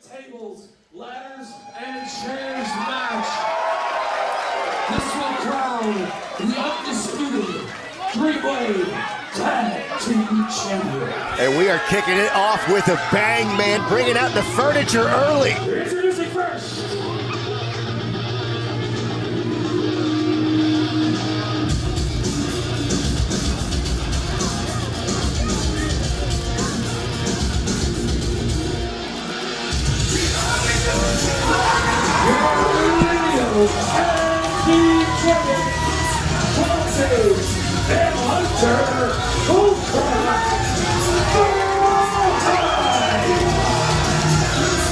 tables, ladders, and chairs match. This will crown the undisputed Dreamwave Tag Team Champion. And we are kicking it off with a bang, man, bringing out the furniture early. Introducing first. Tag Team Champions, TLC and Hunter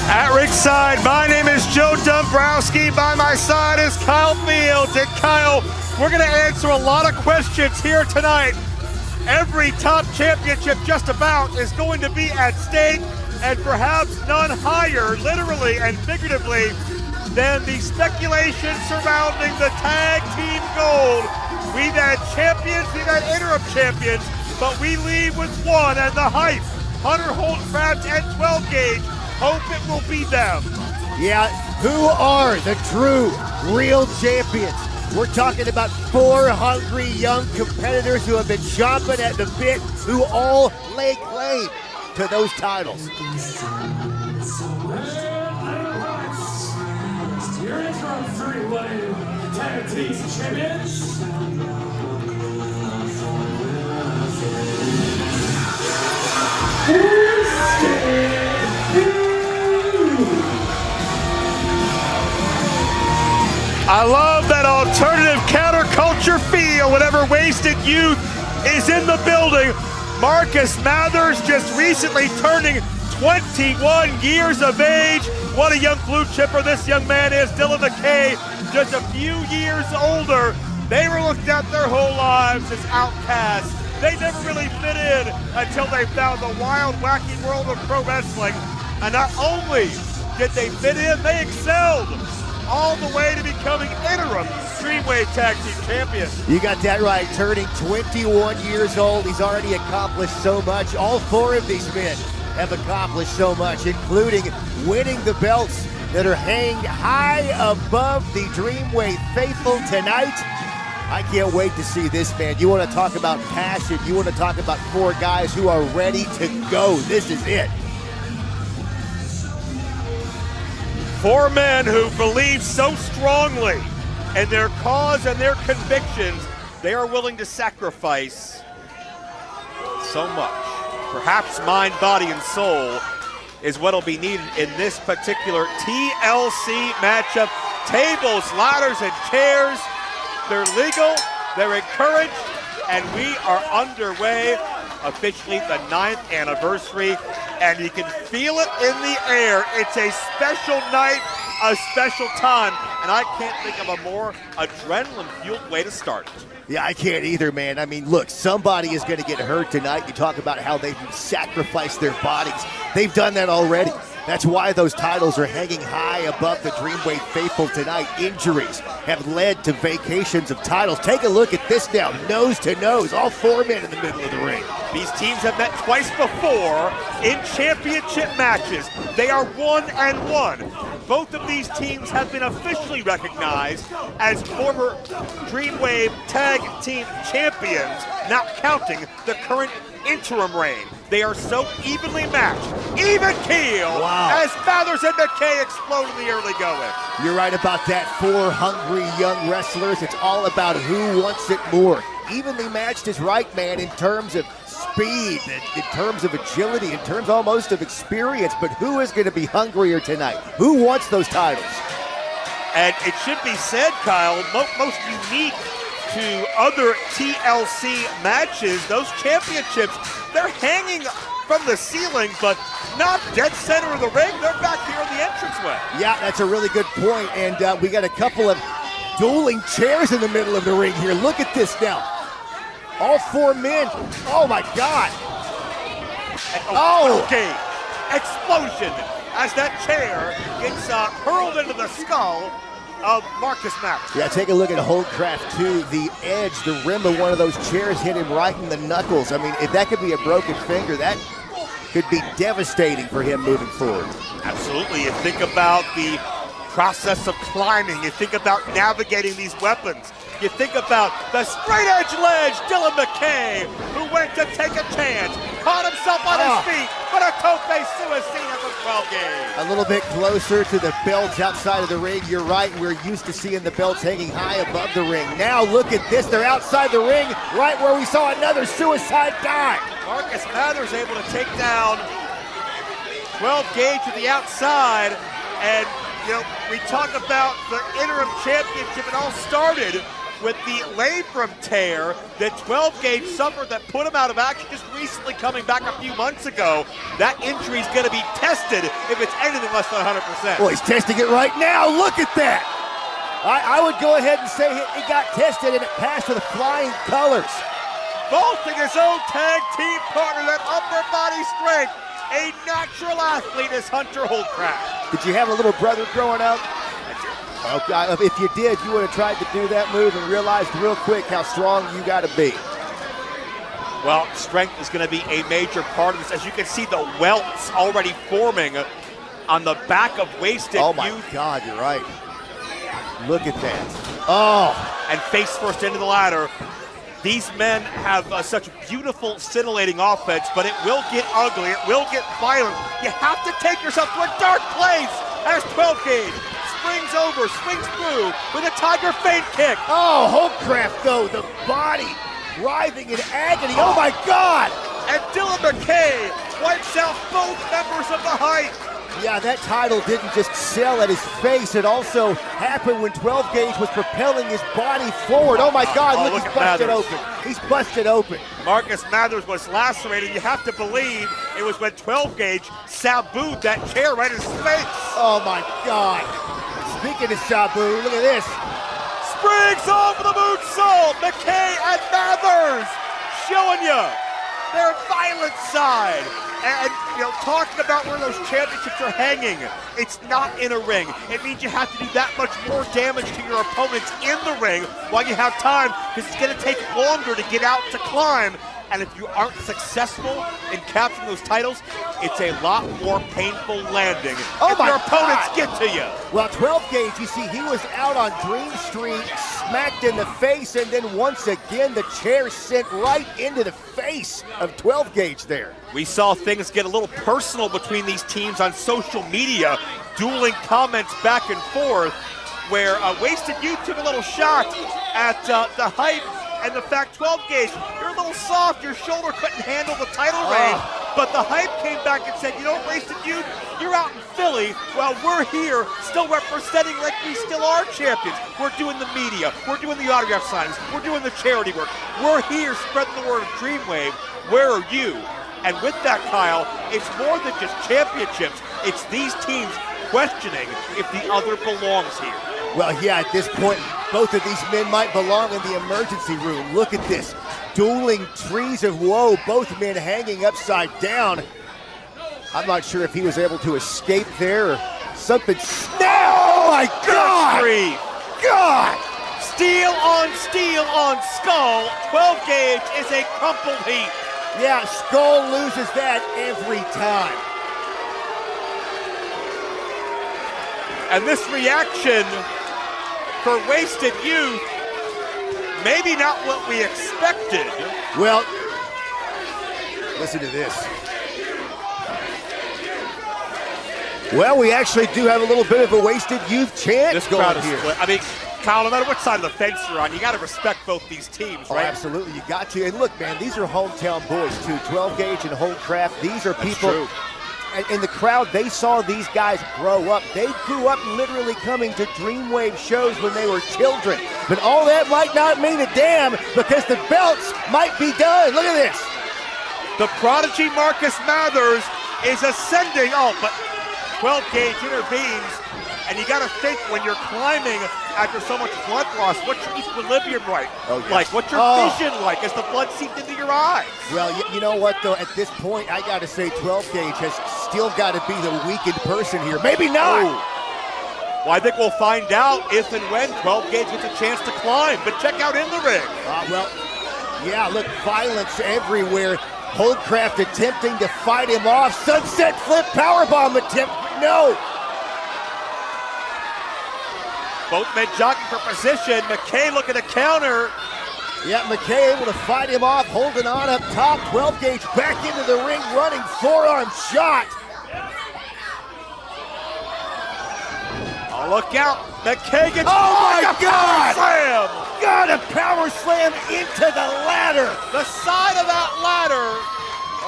At ringside, my name is Joe Dombrowski. By my side is Kyle Fields. And Kyle, we're going to answer a lot of questions here tonight. Every top championship just about is going to be at stake, and perhaps none higher, literally and figuratively, than the speculation surrounding the tag team gold. We've had champions, we've had interim champions, but we leave with one and the hype. Hunter Holdcraft and 12 Gauge. Hope it will be them. Yeah, who are the true, real champions? We're talking about 4 hungry young competitors who have been chomping at the bit, who all lay claim to those titles. Here is from Dreamwave Tag Team Champions. I love that alternative counterculture feel whenever Wasted Youth is in the building. Marcus Mathers just recently turning 21 years of age. What a young blue chipper this young man is. Dylan McKay, just a few years older. They were looked at their whole lives as outcasts. They never really fit in until they found the wild, wacky world of pro wrestling. And not only did they fit in, they excelled all the way to becoming interim Dreamwave Tag Team Champions. You got that right, turning 21 years old. He's already accomplished so much. All 4 of these men have accomplished so much, including winning the belts that are hanging high above the Dreamwave faithful tonight. I can't wait to see this, man. You want to talk about passion. You want to talk about 4 guys who are ready to go. This is it. 4 men who believe so strongly in their cause and their convictions, they are willing to sacrifice so much. Perhaps mind, body, and soul is what will be needed in this particular TLC matchup. Tables, ladders, and chairs, they're legal, they're encouraged, and we are underway. Officially the 9th anniversary, and you can feel it in the air. It's a special night, a special time, and I can't think of a more adrenaline-fueled way to start. Yeah, I can't either, man. I mean, look, somebody is going to get hurt tonight. You talk about how they've sacrificed their bodies. They've done that already. That's why those titles are hanging high above the Dreamwave faithful tonight. Injuries have led to vacations of titles. Take a look at this now, nose to nose, all 4 men in the middle of the ring. These teams have met twice before in championship matches. They are 1-1. Both of these teams have been officially recognized as former Dreamwave Tag Team Champions, not counting the current interim reign. They are so evenly matched, even keel, as Mathers and McKay explode in the early going. You're right about that. 4 hungry young wrestlers. It's all about who wants it more. Evenly matched is right, man, in terms of speed, in terms of agility, in terms almost of experience, but who is going to be hungrier tonight? Who wants those titles? And it should be said, Kyle, most unique to other TLC matches, those championships, they're hanging from the ceiling, but not dead center of the ring. They're back here in the entranceway. Yeah, that's a really good point, and we got a couple of dueling chairs in the middle of the ring here. Look at this now. All 4 men. Oh, my God. And okay. Explosion as that chair gets hurled into the skull of Marcus Mathers. Yeah, take a look at Holdcraft, too. The edge, the rim of one of those chairs hit him right in the knuckles. I mean, if that could be a broken finger, that could be devastating for him moving forward. Absolutely. You think about the process of climbing. You think about navigating these weapons. You think about the straight edge ledge, Dylan McKay, who went to take a chance, caught himself on his feet, but a tope suicide at the 12 gauge. A little bit closer to the belts outside of the ring. You're right, we're used to seeing the belts hanging high above the ring. Now look at this, they're outside the ring, right where we saw another suicide dive. Marcus Mathers able to take down 12 gauge to the outside, and you know, we talk about the interim championship. It all started with the labrum tear that 12 gauge suffered that put him out of action just recently, coming back a few months ago. That injury is going to be tested if it's anything less than 100%. Well, he's testing it right now. Look at that. I would go ahead and say it got tested and it passed with flying colors. Vaulting his own tag team partner, that upper body strength. A natural athlete is Hunter Holdcraft. Did you have a little brother growing up? Oh, if you did, you would have tried to do that move and realized real quick how strong you got to be. Well, strength is going to be a major part of this. As you can see, the welts already forming on the back of Wasted Youth. Oh my God, you're right. Look at that. Oh. And face first into the ladder. These men have such beautiful, scintillating offense, but it will get ugly. It will get violent. You have to take yourself to a dark place. As 12 gauge springs over, swings through with a tiger feint kick. Oh, Holdcraft, though, the body writhing in agony. Oh, my God. And Dylan McKay wipes out both members of the Hype. Yeah, that title didn't just sell at his face. It also happened when 12 gauge was propelling his body forward. Oh, my God, look, he's busted open. He's busted open. Marcus Mathers was lacerated. You have to believe it was when 12 gauge sabooed that chair right in his face. Oh, my God. Speaking of Sabu, look at this. Springs over the moonsault. McKay and Mathers showing you their violent side. And, you know, talking about where those championships are hanging, it's not in a ring. It means you have to do that much more damage to your opponents in the ring while you have time, because it's going to take longer to get out to climb. And if you aren't successful in capturing those titles, it's a lot more painful landing if your opponents get to you. Well, 12 gauge, you see, he was out on Dream Street, smacked in the face, and then once again, the chair sent right into the face of 12 gauge there. We saw things get a little personal between these teams on social media, dueling comments back and forth, where Wasted Youth took a little shot at the Hype and the fact 12 gauge, you're a little soft, your shoulder couldn't handle the title reign. But the Hype came back and said, you know, Wasted Youth, you're out in Philly while we're here still representing like we still are champions. We're doing the media, we're doing the autograph signings, we're doing the charity work. We're here spreading the word of Dreamwave. Where are you? And with that, Kyle, it's more than just championships. It's these teams questioning if the other belongs here. Well, yeah, at this point, both of these men might belong in the emergency room. Look at this. Dueling trees of woe, both men hanging upside down. I'm not sure if he was able to escape there or something. Snap! Oh, my God! God! Steel on skull. 12 gauge is a crumpled heap. Yeah, Skull loses that every time. And this reaction for Wasted Youth, maybe not what we expected. Well, listen to this. Well, we actually do have a little bit of a Wasted Youth chant This going crowd is here. split. I mean, Kyle, no matter what side of the fence you're on, you got to respect both these teams, right? Oh, absolutely, you got to. And look, man, these are hometown boys too. 12 gauge and Holdcraft. These are people. True. And in the crowd, they saw these guys grow up. They grew up literally coming to Dreamwave shows when they were children. But all that might not mean a damn, because the belts might be done. Look at this. The prodigy Marcus Mathers is ascending. Oh, but 12 gauge intervenes. And you got to think, when you're climbing after so much blood loss, what's your equilibrium like? What's your vision like as the blood seeps into your eyes? Well, you know what, though? At this point, I got to say 12 gauge has still got to be the weakened person here. Maybe not. Well, I think we'll find out if and when 12 gauge gets a chance to climb. But check out in the ring. Well, yeah, look, violence everywhere. Holdcraft attempting to fight him off. Sunset flip powerbomb attempt. No. Both men jockeying for position. McKay looking to counter. Yeah, McKay able to fight him off, holding on up top. 12 gauge back into the ring, running forearm shot. Oh, look out. McKay gets my God! Slam. Got a power slam into the ladder. The side of that ladder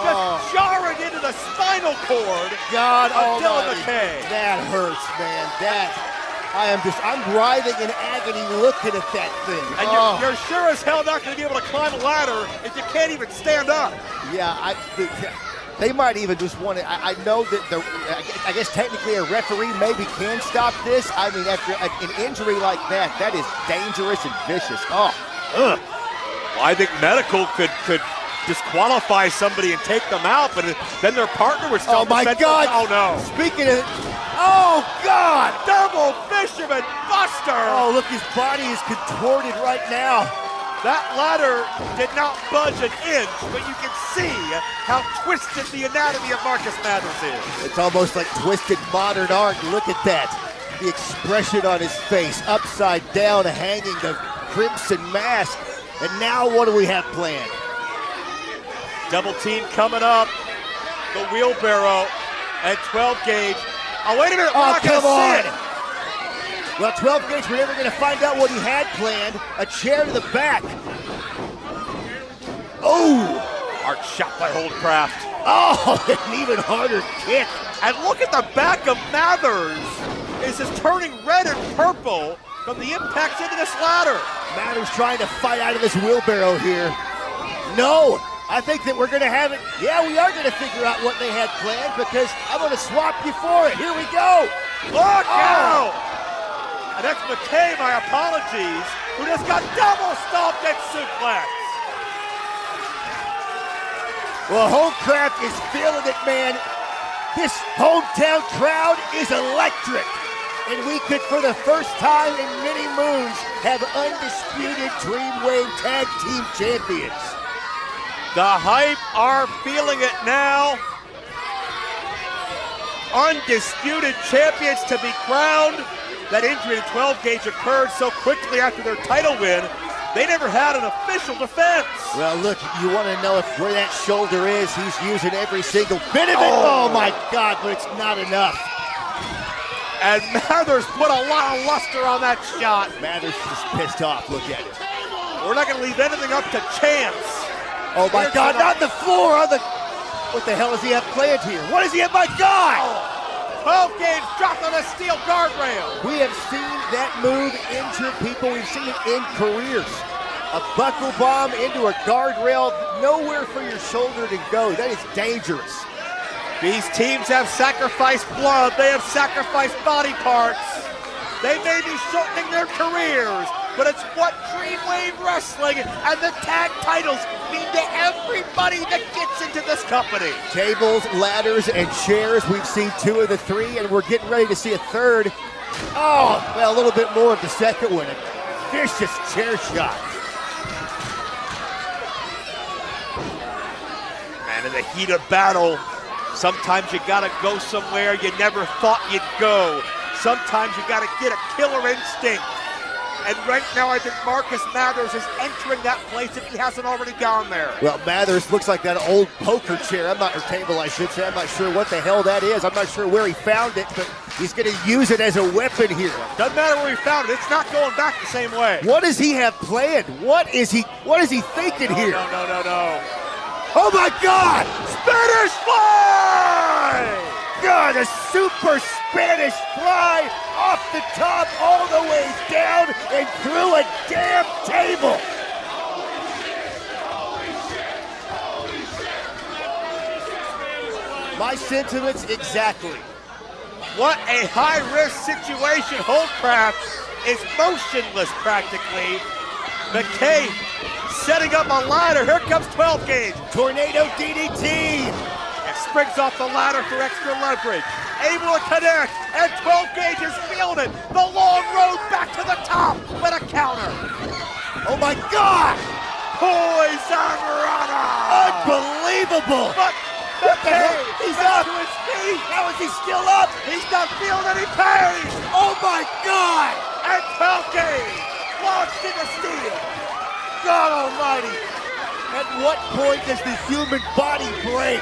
just jarring into the spinal cord God of Dylan almighty. McKay. That hurts, man. I'm writhing in agony looking at that thing. And you're sure as hell not going to be able to climb a ladder if you can't even stand up. Yeah, they might even just want to. I know that I guess technically a referee maybe can stop this. I mean, after an injury like that, that is dangerous and vicious. Well, I think medical could disqualify somebody and take them out, but then their partner would still. Oh my God! Oh no! Speaking of, oh God! Double fisherman buster! Oh look, his body is contorted right now. That ladder did not budge an inch, but you can see how twisted the anatomy of Marcus Mathers is. It's almost like twisted modern art. Look at that. The expression on his face, upside down, hanging the crimson mask. And now what do we have planned? Double team coming up. The wheelbarrow at 12 gauge. Oh, wait a minute. Oh, come on. See it. Well, 12 gauge, we're never going to find out what he had planned. A chair to the back. Oh! Hard shot by Holdcraft. Oh, an even harder kick. And look at the back of Mathers. It's just turning red and purple from the impacts into this ladder. Mathers trying to fight out of this wheelbarrow here. No, I think that we're going to have it. Yeah, we are going to figure out what they had planned because I'm going to swap you for it. Here we go. Look out! And that's McKay, my apologies, who just got double stomped and suplex. Well, Holdcraft is feeling it, man. This hometown crowd is electric. And we could, for the first time in many moons, have undisputed Dreamwave Tag Team Champions. The Hype are feeling it now. Undisputed champions to be crowned. That injury to 12 gauge occurred so quickly after their title win, they never had an official defense. Well, look, you want to know where that shoulder is. He's using every single bit of it. Oh my God, but it's not enough. And Mathers put a lot of luster on that shot. Mathers just pissed off. Look at it. We're not going to leave anything up to chance. Oh my God, not the floor. On the. What the hell does he have planned here? What is he have? My God! 12 gauge dropped on a steel guardrail. We have seen that move injure people. We've seen it in careers. A buckle bomb into a guardrail, nowhere for your shoulder to go. That is dangerous. These teams have sacrificed blood. They have sacrificed body parts. They may be shortening their careers, but it's what Dreamwave Wrestling and the tag titles mean to everybody that gets into this company. Tables, ladders, and chairs. We've seen 2 of the 3, and we're getting ready to see a third. Oh, well, a little bit more of the second one. A vicious chair shot. Man, in the heat of battle, sometimes you gotta go somewhere you never thought you'd go. Sometimes you gotta get a killer instinct. And right now, I think Marcus Mathers is entering that place if he hasn't already gone there. Well, Mathers looks like that old poker chair. Or table, I should say. I'm not sure what the hell that is. I'm not sure where he found it, but he's going to use it as a weapon here. Doesn't matter where he found it. It's not going back the same way. What does he have planned? What is he thinking here? No. Oh, my God! Spanish fly! God, a super Spanish fly off the top all the way down and through a damn table. My sentiments exactly. What a high-risk situation. Holdcraft is motionless practically. McKay setting up a ladder. Here comes 12 gauge. Tornado DDT. Springs off the ladder for extra leverage. Able to connect, and 12 gauge is feeling it. The long road back to the top, but a counter. Oh my God! Poison Rana! Unbelievable! But What the hell? He's up! to his feet! How is he still up? He's not feeling any pain! Oh my God! And 12 Gauge launched into steel! God almighty! At what point does the human body break?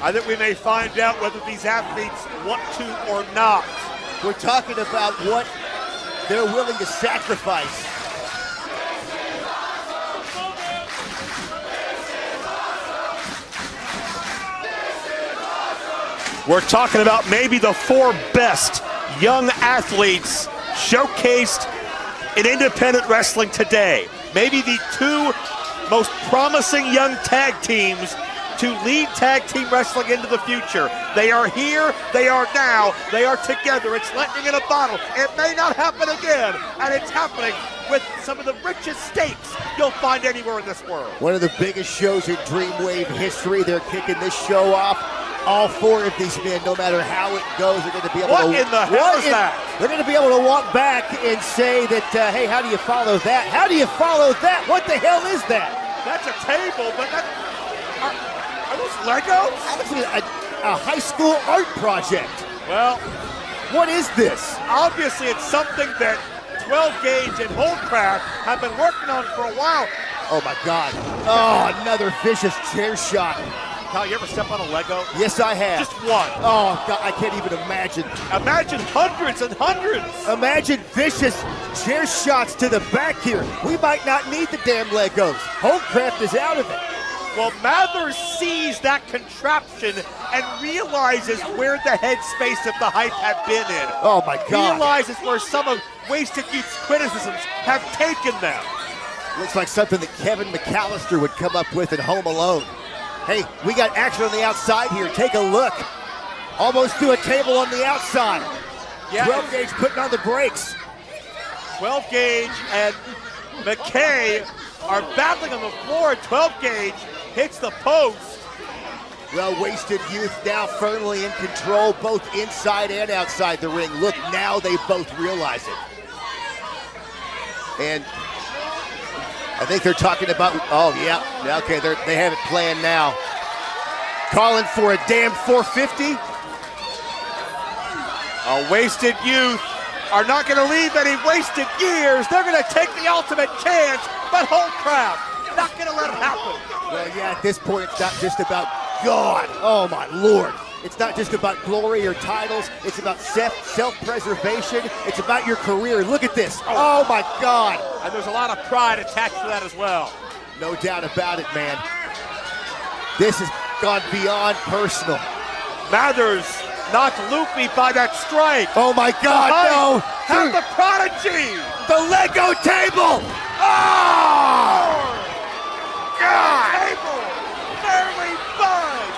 I think we may find out whether these athletes want to or not. We're talking about what they're willing to sacrifice. We're talking about maybe the 4 best young athletes showcased in independent wrestling today. Maybe the 2 most promising young tag teams to lead tag team wrestling into the future. They are here, they are now, they are together. It's lightning in a bottle. It may not happen again, and it's happening with some of the richest stakes you'll find anywhere in this world. One of the biggest shows in Dreamwave history. They're kicking this show off. All 4 of these men, no matter how it goes, are going to be able What to... in the hell is that? They're going to be able to walk back and say that, hey, how do you follow that? How do you follow that? What the hell is that? That's a table, but that... Are those Legos? Actually, a high school art project. Well, What is this? obviously it's something that 12 Gauge and Holdcraft have been working on for a while. Oh, my God. Oh, another vicious chair shot. Kyle, you ever step on a Lego? Yes, I have. Just one. Oh, God, I can't even imagine. Imagine hundreds and hundreds. Imagine vicious chair shots to the back here. We might not need the damn Legos. Holdcraft is out of it. Well, Mathers sees that contraption and realizes where the headspace of the hype had been in. Oh, my God. Realizes where some of Wasted Youth's criticisms have taken them. Looks like something that Kevin McAllister would come up with in Home Alone. Hey, we got action on the outside here. Take a look. Almost to a table on the outside. Yeah. 12 Gauge putting on the brakes. 12 Gauge and McKay are battling on the floor. 12 Gauge hits the post. Well, Wasted Youth now firmly in control, both inside and outside the ring. Look, now they both realize it. And I think they're talking about, oh, yeah, okay, they have it planned now. Calling for a damn 450. Wasted Youth are not going to leave any wasted years. They're going to take the ultimate chance, but Holdcraft not going to let it happen. Well, yeah, at this point, it's not just about God. Oh, my Lord. It's not just about glory or titles. It's about self-preservation. It's about your career. Look at this. Oh, my God. And there's a lot of pride attached to that as well. No doubt about it, man. This has gone beyond personal. Mathers knocked loopy by that strike. Oh, my God, no. Have the prodigy. The Lego table. Oh! God. Table barely budged.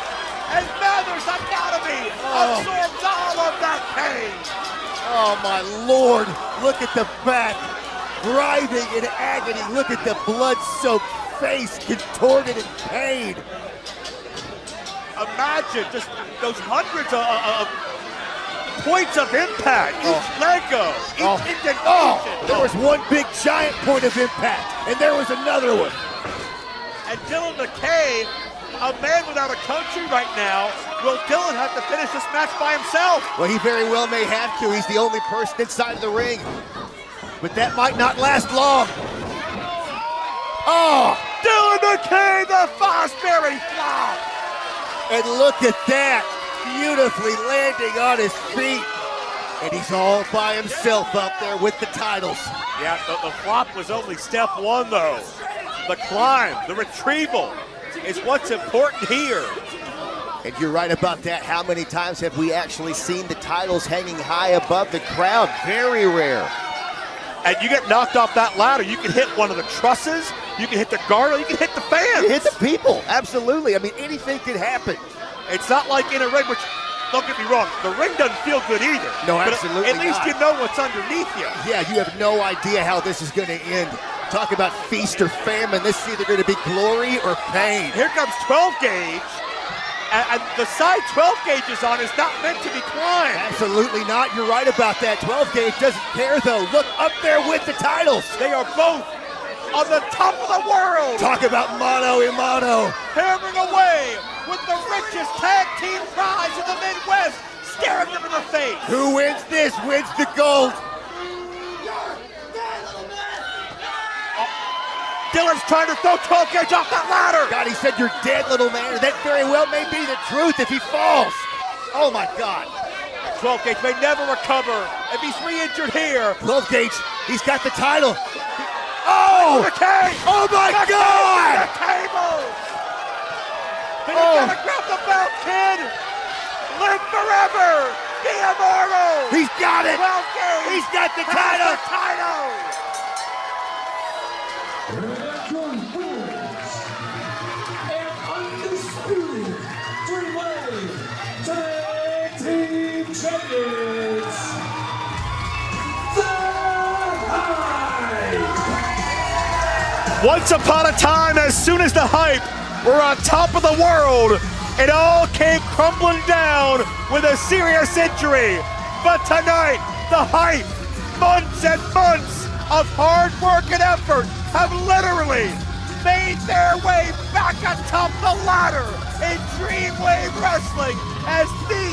And Mathers' economy absorbs all of that pain. Oh, my Lord. Look at the back. Writhing in agony. Look at the blood-soaked face contorted in pain. Imagine just those hundreds of points of impact. Each Lego, each indentation. There was one big giant point of impact, and there was another one. And Dylan McKay, a man without a country right now, will Dylan have to finish this match by himself? Well, he very well may have to. He's the only person inside of the ring. But that might not last long. Oh! Dylan McKay, the Fosbury flop! And look at that, beautifully landing on his feet. And he's all by himself out there with the titles. Yeah, the flop was only step one, though. The climb, the retrieval is what's important here. And you're right about that. How many times have we actually seen the titles hanging high above the crowd? Very rare. And you get knocked off that ladder, you can hit one of the trusses, you can hit the guard, or you can hit the fans. You hit the people, absolutely. I mean, anything could happen. It's not like in a ring, which, don't get me wrong, the ring doesn't feel good either. No, but absolutely at least not. you know what's underneath you. Yeah, you have no idea how this is going to end. Talk about feast or famine. This is either going to be glory or pain. Here comes 12 Gauge, And the side 12 gauge is on is not meant to be climbed. Absolutely not. You're right about that. 12 gauge doesn't care though. Look up there with the titles. They are both on the top of the world. Talk about mano a mano. Hammering away with the richest tag team prize in the Midwest, staring them in the face. Who wins this wins the gold. Dylan's trying to throw 12 gauge off that ladder. God, he said you're dead, little man. That very well may be the truth if he falls. Oh my God. 12 gauge may never recover if he's re-injured here. 12 gauge, he's got the title. Oh! The cage. Oh my God! The table. But you gotta grab the belt, kid. Live forever. Be immortal. He's got it. 12 gauge. He's got the title. The title. And undisputed Dreamwave Tag Team Champions, The Hype! Once upon a time, as soon as the Hype were on top of the world, it all came crumbling down with a serious injury. But tonight, the Hype, months and months of hard work and effort, have literally made their way back atop the ladder in Dreamwave Wrestling as the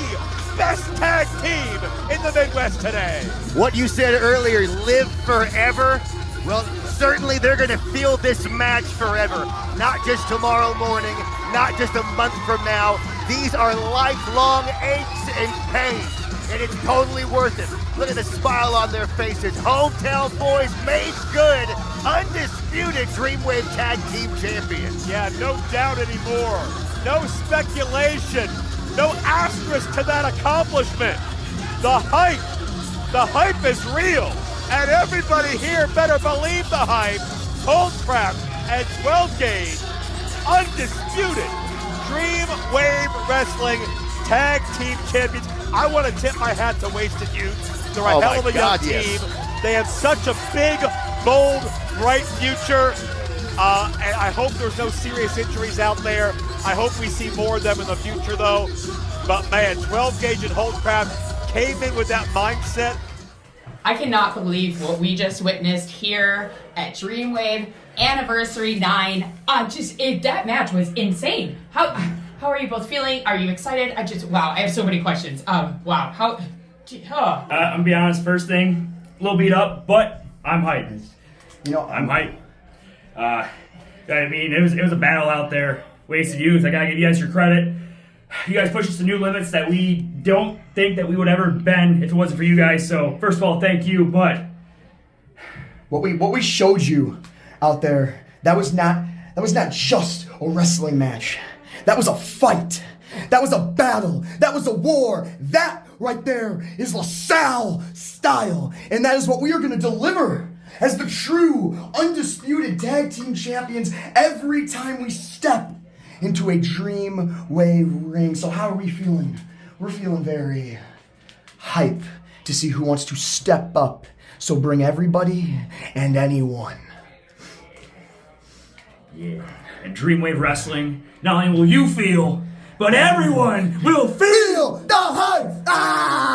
best tag team in the Midwest today. What you said earlier, live forever. Well, certainly they're going to feel this match forever. Not just tomorrow morning, not just a month from now. These are lifelong aches and pains, and it's totally worth it. Look at the smile on their faces. Hometown boys made good, undisputed Dreamwave Tag Team Champions. Yeah, no doubt anymore. No speculation. No asterisk to that accomplishment. The hype is real. And everybody here better believe the Hype, Coldcraft, and 12 gauge, undisputed Dreamwave Wrestling Tag Team Champions. I want to tip my hat to Wasted Youth. They're a hell of a young team. They have such a big, bold, bright future. And I hope there's no serious injuries out there. I hope we see more of them in the future, though. But man, 12 gauge and Holdcraft came in with that mindset. I cannot believe what we just witnessed here at Dreamwave Anniversary 9. That match was insane. How are you both feeling? Are you excited? Wow, I have so many questions. Wow, I'm gonna be honest, first thing, a little beat up, but I'm hyped. I'm hyped. I mean, it was a battle out there. Wasted Youth, I gotta give you guys your credit. You guys pushed us to new limits that we don't think that we would ever been if it wasn't for you guys. So first of all, thank you. But what we showed you out there, that was not just a wrestling match. That was a fight. That was a battle. That was a war. That right there is LaSalle style, and that is what we are going to deliver as the true undisputed tag team champions every time we step into a Dreamwave ring. So how are we feeling? We're feeling very hype to see who wants to step up. So bring everybody and anyone. yeah, at Dreamwave Wrestling, not only will you feel, but everyone will feel Feel the hype! Ah!